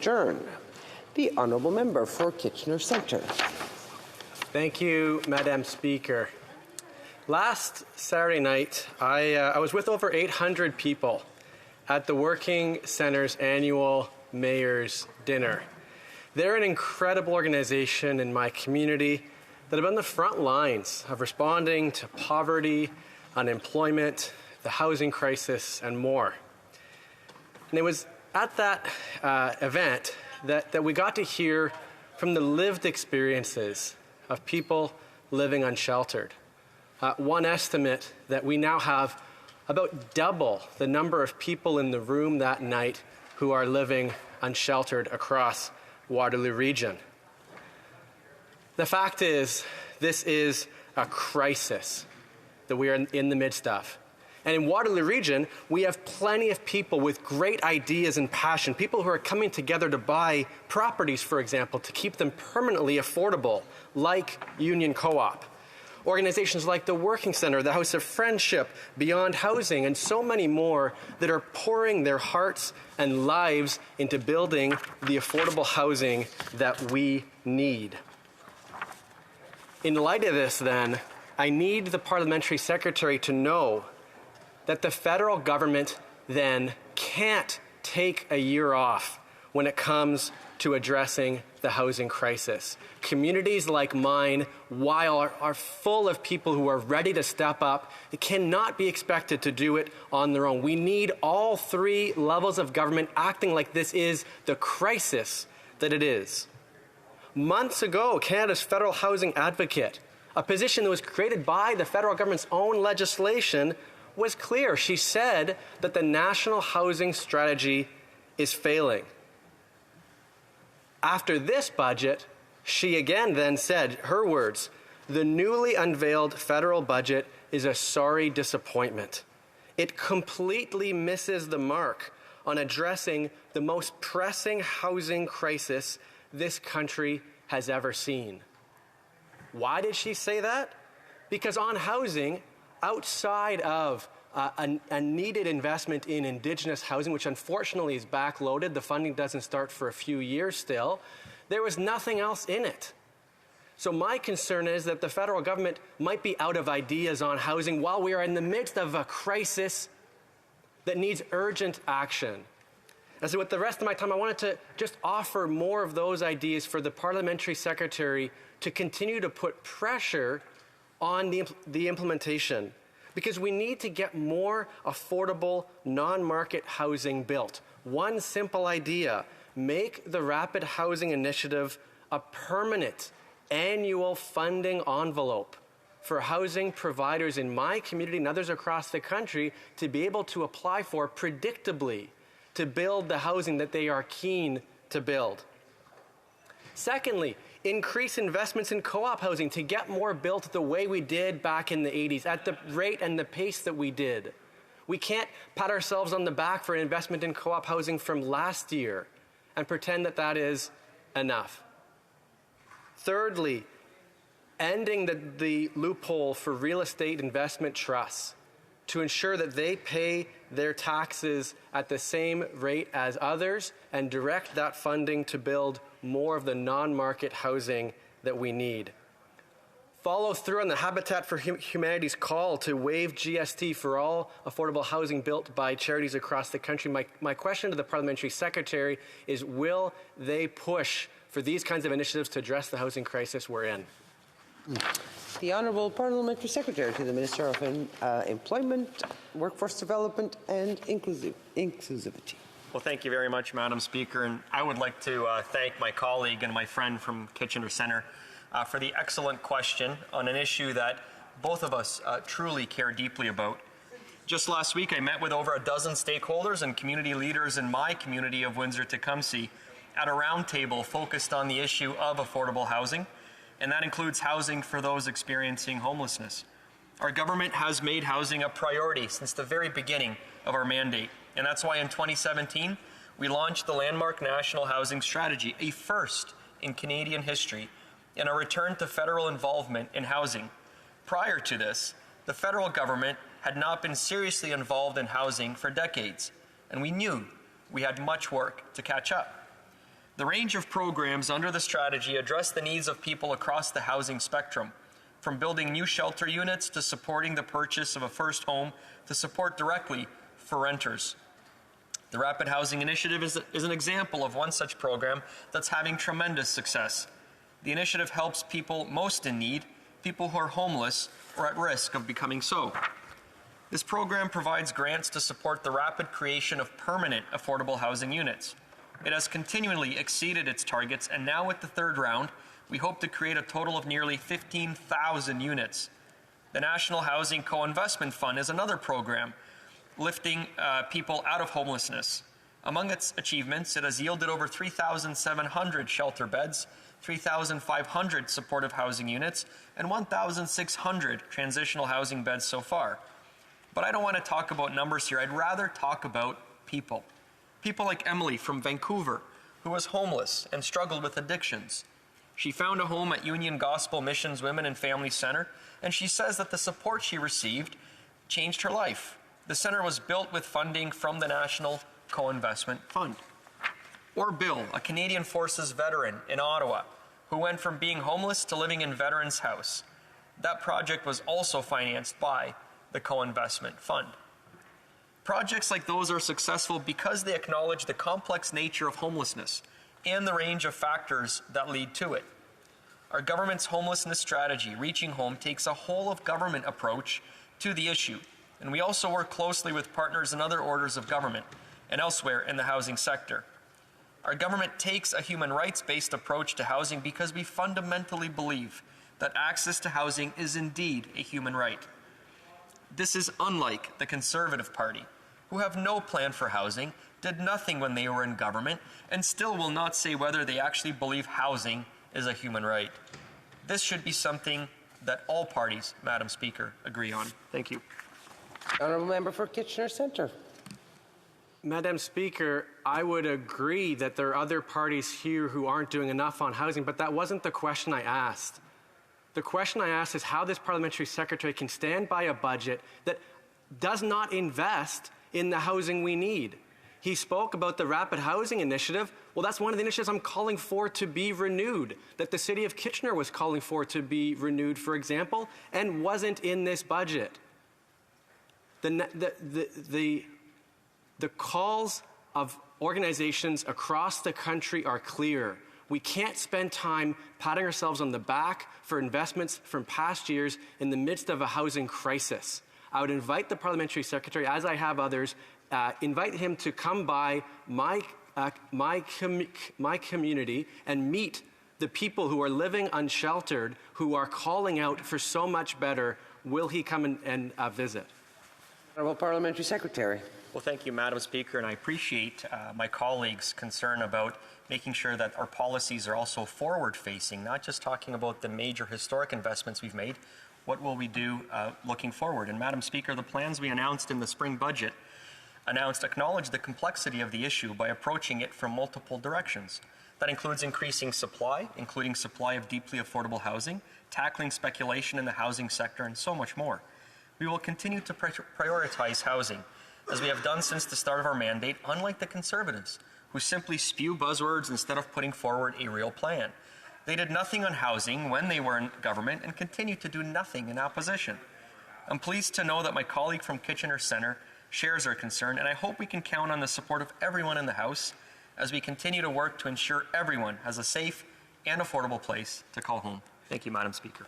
adjourn. The Honourable Member for Kitchener Centre. Thank you, Madam Speaker. Last Saturday night, I was with over 800 people at the Working Centre's annual Mayor's Dinner. They're an incredible organization in my community that have been on the front lines of responding to poverty, unemployment, the housing crisis, and more. And it was at that event that we got to hear from the lived experiences of people living unsheltered. One estimate that we now have about double the number of people in the room that night who are living unsheltered across Waterloo Region. The fact is, this is a crisis that we are in the midst of. And in Waterloo Region, we have plenty of people with great ideas and passion, people who are coming together to buy properties, for example, to keep them permanently affordable, like Union Co-op. Organizations like the Working Centre, the House of Friendship, Beyond Housing, and so many more that are pouring their hearts and lives into building the affordable housing that we need. In light of this, then, I need the Parliamentary Secretary to know that the federal government then can't take a year off when it comes to addressing the housing crisis. Communities like mine, while are full of people who are ready to step up, they cannot be expected to do it on their own. We need all three levels of government acting like this is the crisis that it is. Months ago, Canada's federal housing advocate, a position that was created by the federal government's own legislation, was clear. She said that the national housing strategy is failing. After this budget, she again then said, her words, "The newly unveiled federal budget is a sorry disappointment. It completely misses the mark on addressing the most pressing housing crisis this country has ever seen." Why did she say that? Because on housing, outside of a needed investment in Indigenous housing, which unfortunately is backloaded, the funding doesn't start for a few years still, there was nothing else in it. So my concern is that the federal government might be out of ideas on housing while we are in the midst of a crisis that needs urgent action. And so with the rest of my time, I wanted to just offer more of those ideas for the Parliamentary Secretary to continue to put pressure on the implementation, because we need to get more affordable, non-market housing built. One simple idea: make the Rapid Housing Initiative a permanent annual funding envelope for housing providers in my community and others across the country to be able to apply for predictably to build the housing that they are keen to build. Secondly, increase investments in co-op housing to get more built the way we did back in the 80s, at the rate and the pace that we did. We can't pat ourselves on the back for an investment in co-op housing from last year and pretend that that is enough. Thirdly, ending the loophole for real estate investment trusts to ensure that they pay their taxes at the same rate as others and direct that funding to build more of the non-market housing that we need. Follow through on the Habitat for Humanity's call to waive GST for all affordable housing built by charities across the country. My question to the Parliamentary Secretary is, will they push for these kinds of initiatives to address the housing crisis we're in? The Honourable Parliamentary Secretary to the Minister of Employment, Workforce Development and Inclusivity. Well, thank you very much, Madam Speaker, and I would like to thank my colleague and my friend from Kitchener Centre for the excellent question on an issue that both of us truly care deeply about. Just last week, I met with over a dozen stakeholders and community leaders in my community of Windsor-Tecumseh at a roundtable focused on the issue of affordable housing, and that includes housing for those experiencing homelessness. Our government has made housing a priority since the very beginning of our mandate, and that's why in 2017, we launched the landmark National Housing Strategy, a first in Canadian history, and a return to federal involvement in housing. Prior to this, the federal government had not been seriously involved in housing for decades, and we knew we had much work to catch up. The range of programs under the strategy address the needs of people across the housing spectrum, from building new shelter units to supporting the purchase of a first home to support directly for renters. The Rapid Housing Initiative is an example of one such program that's having tremendous success. The initiative helps people most in need, people who are homeless or at risk of becoming so. This program provides grants to support the rapid creation of permanent affordable housing units. It has continually exceeded its targets, and now with the third round, we hope to create a total of nearly 15,000 units. The National Housing Co-Investment Fund is another program lifting people out of homelessness. Among its achievements, it has yielded over 3,700 shelter beds, 3,500 supportive housing units, and 1,600 transitional housing beds so far. But I don't want to talk about numbers here. I'd rather talk about people. People like Emily from Vancouver, who was homeless and struggled with addictions. She found a home at Union Gospel Missions Women and Family Center, and she says that the support she received changed her life. The center was built with funding from the National Co-Investment Fund. Or Bill, a Canadian Forces veteran in Ottawa, who went from being homeless to living in Veterans House. That project was also financed by the Co-Investment Fund. Projects like those are successful because they acknowledge the complex nature of homelessness and the range of factors that lead to it. Our government's homelessness strategy, Reaching Home, takes a whole-of-government approach to the issue, and we also work closely with partners in other orders of government and elsewhere in the housing sector. Our government takes a human rights-based approach to housing because we fundamentally believe that access to housing is indeed a human right. This is unlike the Conservative Party, who have no plan for housing, did nothing when they were in government, and still will not say whether they actually believe housing is a human right. This should be something that all parties, Madam Speaker, agree on. Thank you. Honourable Member for Kitchener Centre. Madam Speaker, I would agree that there are other parties here who aren't doing enough on housing, but that wasn't the question I asked. The question I asked is how this parliamentary secretary can stand by a budget that does not invest in the housing we need. He spoke about the Rapid Housing Initiative. Well, that's one of the initiatives I'm calling for to be renewed, that the City of Kitchener was calling for to be renewed, for example, and wasn't in this budget. The calls of organizations across the country are clear. We can't spend time patting ourselves on the back for investments from past years in the midst of a housing crisis. I would invite the parliamentary secretary, as I have others, invite him to come by my community and meet the people who are living unsheltered, who are calling out for so much better. Will he come and visit? Honourable Parliamentary Secretary. Well, thank you, Madam Speaker, and I appreciate my colleagues' concern about making sure that our policies are also forward-facing, not just talking about the major historic investments we've made. What will we do looking forward? And Madam Speaker, the plans we announced in the spring budget acknowledge the complexity of the issue by approaching it from multiple directions. That includes increasing supply, including supply of deeply affordable housing, tackling speculation in the housing sector, and so much more. We will continue to prioritize housing, as we have done since the start of our mandate, unlike the Conservatives, who simply spew buzzwords instead of putting forward a real plan. They did nothing on housing when they were in government and continue to do nothing in opposition. I'm pleased to know that my colleague from Kitchener Centre shares our concern, and I hope we can count on the support of everyone in the House as we continue to work to ensure everyone has a safe and affordable place to call home. Thank you, Madam Speaker.